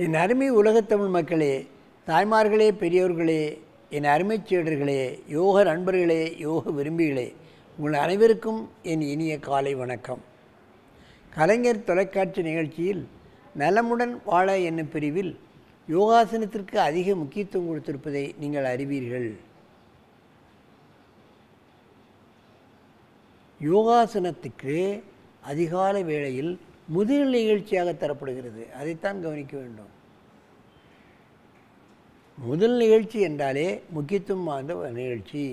என் அருமை உலகத்தமிழ் மக்களே, தாய்மார்களே, பெரியோர்களே, என் அருமைச் சீடர்களே, யோக நண்பர்களே, யோக விரும்பிகளே, உங்கள் அனைவருக்கும் என் இனிய காலை வணக்கம். கலைஞர் தொலைக்காட்சி நிகழ்ச்சியில் நலமுடன் வாழ என்னும் பிரிவில் யோகாசனத்திற்கு அதிக முக்கியத்துவம் கொடுத்திருப்பதை நீங்கள் அறிவீர்கள். யோகாசனத்துக்கு அதிகாலை வேளையில் முதல் நிகழ்ச்சியாக தரப்படுகிறது. அதைத்தான் கவனிக்க வேண்டும். முதல் நிகழ்ச்சி என்றாலே முக்கியத்துவம் வாய்ந்த நிகழ்ச்சி.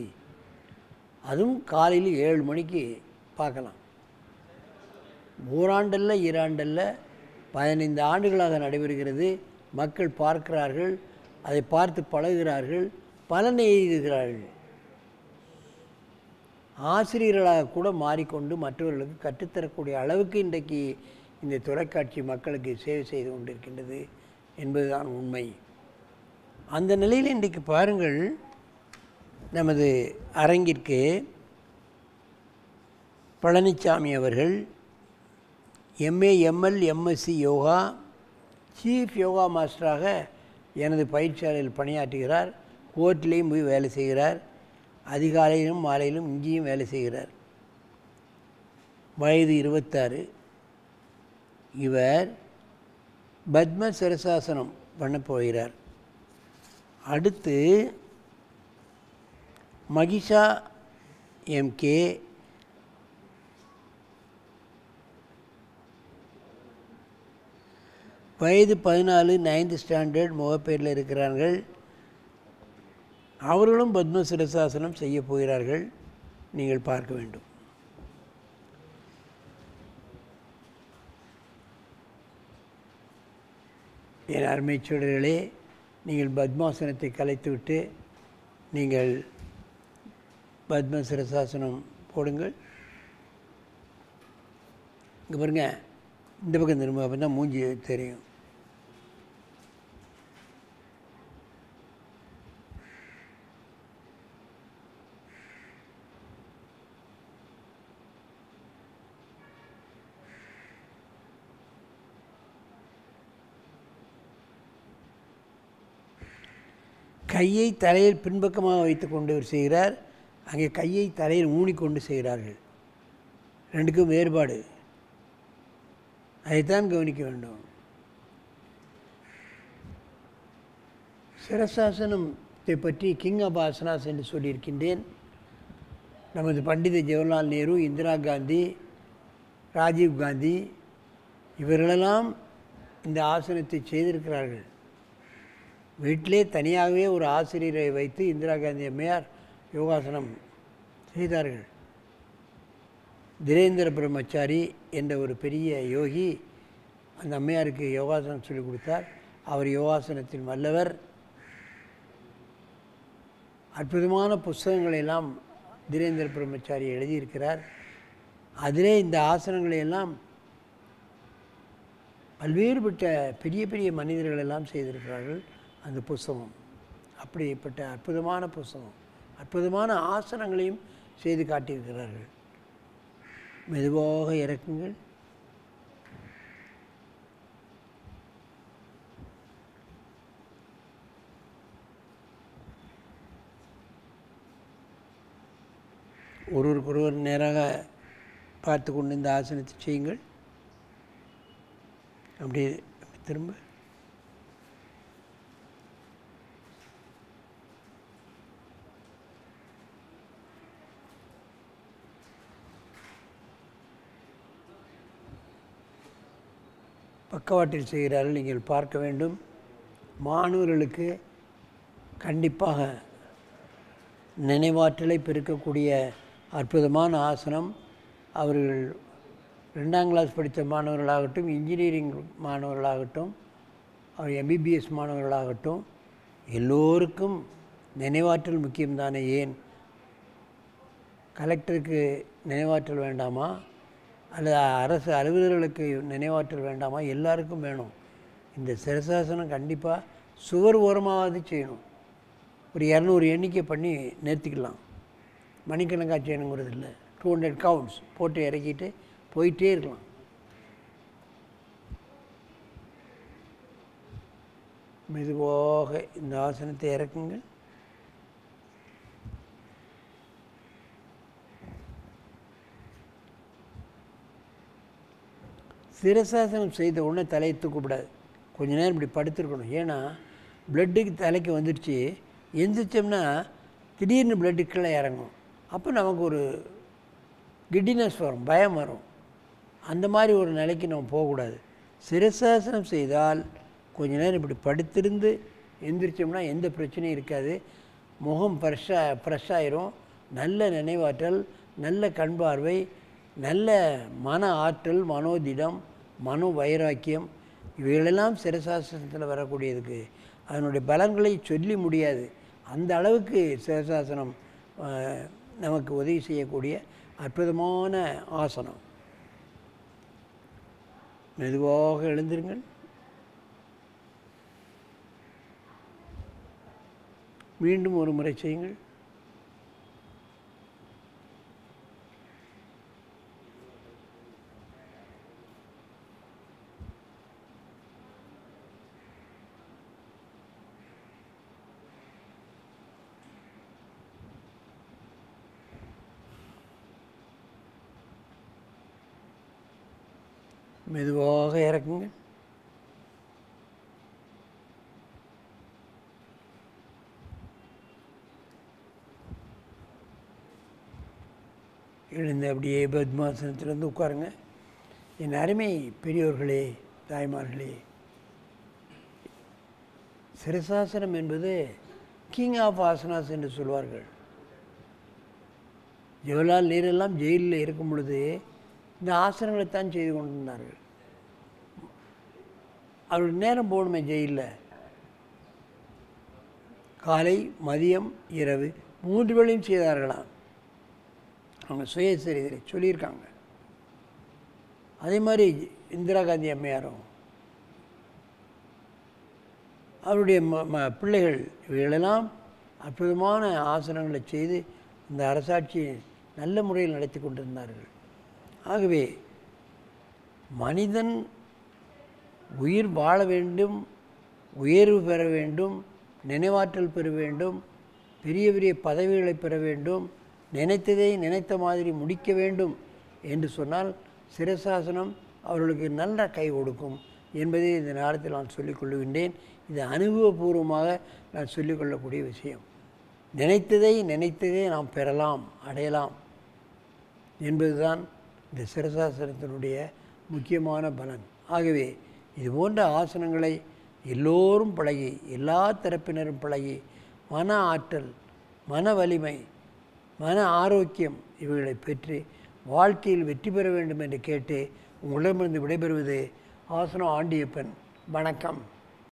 அதுவும் காலையில் 7 மணிக்கு பார்க்கலாம். ஓராண்டல்ல ஈராண்டல்ல 15 ஆண்டுகளாக நடைபெறுகிறது. மக்கள் பார்க்கிறார்கள், அதை பார்த்து பழகுகிறார்கள், பலனை எய்துகிறார்கள். ஆசிரியர்களாக கூட மாறிக்கொண்டு மற்றவர்களுக்கு கற்றுத்தரக்கூடிய அளவுக்கு இன்றைக்கு இந்த தொலைக்காட்சி மக்களுக்கு சேவை செய்து கொண்டிருக்கின்றது என்பதுதான் உண்மை. அந்த நிலையில் இன்றைக்கு பாருங்கள், நமது அரங்கிற்கு பழனிசாமி அவர்கள் MA, ML, MSc yoga, chief yoga மாஸ்டராக எனது பயிற்சியாளர்கள் பணியாற்றுகிறார். கோர்ட்டிலையும் போய் வேலை செய்கிறார். அதிகாலையிலும் மாலையிலும் இங்கேயும் வேலை செய்கிறார். வயது 26. இவர் பத்ம சிரசாசனம் பண்ண போகிறார். அடுத்து மகிஷா எம்கே, வயது 14, 9th ஸ்டாண்டர்ட் முகப்பேரில் இருக்கிறார்கள். அவர்களும் பத்ம சிரசாசனம் செய்ய போகிறார்கள். நீங்கள் பார்க்க வேண்டும். என் அருமைச் சீடர்களே, நீங்கள் பத்மாசனத்தை கலைத்துவிட்டு நீங்கள் பத்ம சிரசாசனம் போடுங்கள். இங்கே பாருங்க, இந்த பக்கம் திரும்ப, அப்போ தான் மூஞ்சி தெரியும். கையை தலையில் பின்பக்கமாக வைத்து கொண்டு செய்கிறார். அங்கே கையை தலையில் ஊனிக்கொண்டு செய்கிறார்கள். ரெண்டுக்கும் வேறுபாடு. அதைத்தான் கவனிக்க வேண்டும். சிரசாசனத்தை பற்றி கிங் ஆஃப் ஆசனாஸ் என்று சொல்லியிருக்கின்றேன். நமது பண்டித ஜவஹர்லால் நேரு, இந்திரா காந்தி, ராஜீவ் காந்தி இவர்களெல்லாம் இந்த ஆசனத்தை செய்திருக்கிறார்கள். வீட்டிலே தனியாகவே ஒரு ஆசிரியரை வைத்து இந்திரா காந்தி அம்மையார் யோகாசனம் செய்தார்கள். திரேந்திர பிரம்மச்சாரி என்ற ஒரு பெரிய யோகி அந்த அம்மையாருக்கு யோகாசனம் சொல்லிக் கொடுத்தார். அவர் யோகாசனத்தில் வல்லவர். அற்புதமான புஸ்தகங்களெல்லாம் திரேந்திர பிரம்மச்சாரி எழுதியிருக்கிறார். அதிலே இந்த ஆசனங்களையெல்லாம் பல்வேறுபட்ட பெரிய பெரிய மனிதர்கள் எல்லாம் செய்திருக்கிறார்கள். அந்த புஸ்தகம் அப்படிப்பட்ட அற்புதமான புஸ்தகம். அற்புதமான ஆசனங்களையும் செய்து காட்டியிருக்கிறார்கள். மெதுவாக இறக்குங்கள். ஒருவருக்கொருவர் நேராக பார்த்து கொண்டு இந்த ஆசனத்தை செய்யுங்கள். அப்படியே திரும்ப பக்கவாட்டில் செய்கிறார்கள். நீங்கள் பார்க்க வேண்டும். மாணவர்களுக்கு கண்டிப்பாக நினைவாற்றலை பெருக்கக்கூடிய அற்புதமான ஆசனம். அவர்கள் 2ஆம் கிளாஸ் படித்த மாணவர்களாகட்டும், இன்ஜினியரிங் மாணவர்களாகட்டும், அவர் எம்பிபிஎஸ் மாணவர்களாகட்டும், எல்லோருக்கும் நினைவாற்றல் முக்கியம்தானே. ஏன் கலெக்டருக்கு நினைவாற்றல் வேண்டாமா? அல்லது அரசு அலுவலர்களுக்கு நினைவாற்றல் வேண்டாமா? எல்லாருக்கும் வேணும். இந்த சிரசாசனம் கண்டிப்பாக சுவர் ஓரமாவது செய்யணும். ஒரு 200 எண்ணிக்கை பண்ணி நிறுத்திக்கலாம். மணிக்கணக்காக செய்யணுங்கிறது இல்லை. 200 கவுண்ட்ஸ் போட்டு இறக்கிட்டு போயிட்டே இருக்கலாம். மெதுவாக இந்த ஆசனத்தை இறக்குங்கள். சிரசாசனம் செய்த உடனே தலையை தூக்கக்கூடாது. கொஞ்ச நேரம் இப்படி படுத்துருக்கணும். ஏன்னா பிளட்டுக்கு தலைக்கு வந்துடுச்சு, எந்திரிச்சோம்னா திடீர்னு பிளட்டுக்குள்ளே இறங்கும். அப்போ நமக்கு ஒரு கிட்டினஸ் வரும், பயம் வரும். அந்த மாதிரி ஒரு நிலைக்கு நம்ம போகக்கூடாது. சிரசாசனம் செய்தால் கொஞ்ச நேரம் இப்படி படுத்திருந்து எந்திரிச்சோம்னா எந்த பிரச்சனையும் இருக்காது. முகம் ஃப்ரெஷ்ஷாயிரும். நல்ல நினைவாற்றல், நல்ல கண் பார்வை, நல்ல மன ஆற்றல், மனோதிடம், மனோ வைராக்கியம் இவைகளெல்லாம் சிரசாசனத்தில் வரக்கூடியதுக்கு அதனுடைய பலன்களை சொல்லி முடியாது. அந்த அளவுக்கு சிரசாசனம் நமக்கு உதவி செய்யக்கூடிய அற்புதமான ஆசனம். மெதுவாக எழுந்திருங்கள். மீண்டும் ஒரு முறை செய்யுங்கள். மெதுவாக இறக்குங்க. எழுந்து அப்படியே பத்மாசனத்திலேருந்து உட்காருங்க. என் அருமை பெரியோர்களே, தாய்மார்களே, சிரசாசனம் என்பது கிங் ஆஃப் ஆசனாஸ் என்று சொல்வார்கள். ஜவஹர்லால் நேருலாம் ஜெயிலில் இருக்கும் பொழுது இந்த ஆசனங்களைத்தான் செய்து கொண்டிருந்தார்கள். அவருடைய நேரம் போகணுமே ஜெயிலில். காலை, மதியம், இரவு 3 வேளையும் செய்தார்களாம். அவங்க சுயசரிதை சொல்லியிருக்காங்க. அதே மாதிரி இந்திரா காந்தி அம்மையாரும் அவருடைய பிள்ளைகள் இவைகளெல்லாம் அற்புதமான ஆசனங்களை செய்து இந்த அரசாட்சியை நல்ல முறையில் நடத்தி கொண்டிருந்தார்கள். ஆகவே மனிதன் உயிர் வாழ வேண்டும், உயர்வு பெற வேண்டும், நினைவாற்றல் பெற வேண்டும், பெரிய பெரிய பதவிகளை பெற வேண்டும், நினைத்ததை நினைத்த மாதிரி முடிக்க வேண்டும் என்று சொன்னால் சிரசாசனம் அவர்களுக்கு நல்ல கை கொடுக்கும் என்பதை இந்த நேரத்தில் நான் சொல்லிக்கொள்கின்றேன். இது அனுபவபூர்வமாக நான் சொல்லிக்கொள்ளக்கூடிய விஷயம். நினைத்ததை நாம் பெறலாம், அடையலாம் என்பதுதான் இந்த சிரசாசனத்தினுடைய முக்கியமான பலன். ஆகவே இது போன்ற ஆசனங்களை எல்லோரும் பழகி, எல்லா தரப்பினரும் பழகி, மன ஆற்றல், மன வலிமை, மன ஆரோக்கியம் இவைகளை பெற்று வாழ்க்கையில் வெற்றி பெற வேண்டும் என்று கேட்டு உங்களிடமிருந்து விடைபெறுவது ஆசனம் ஆண்டியப்பன். வணக்கம்.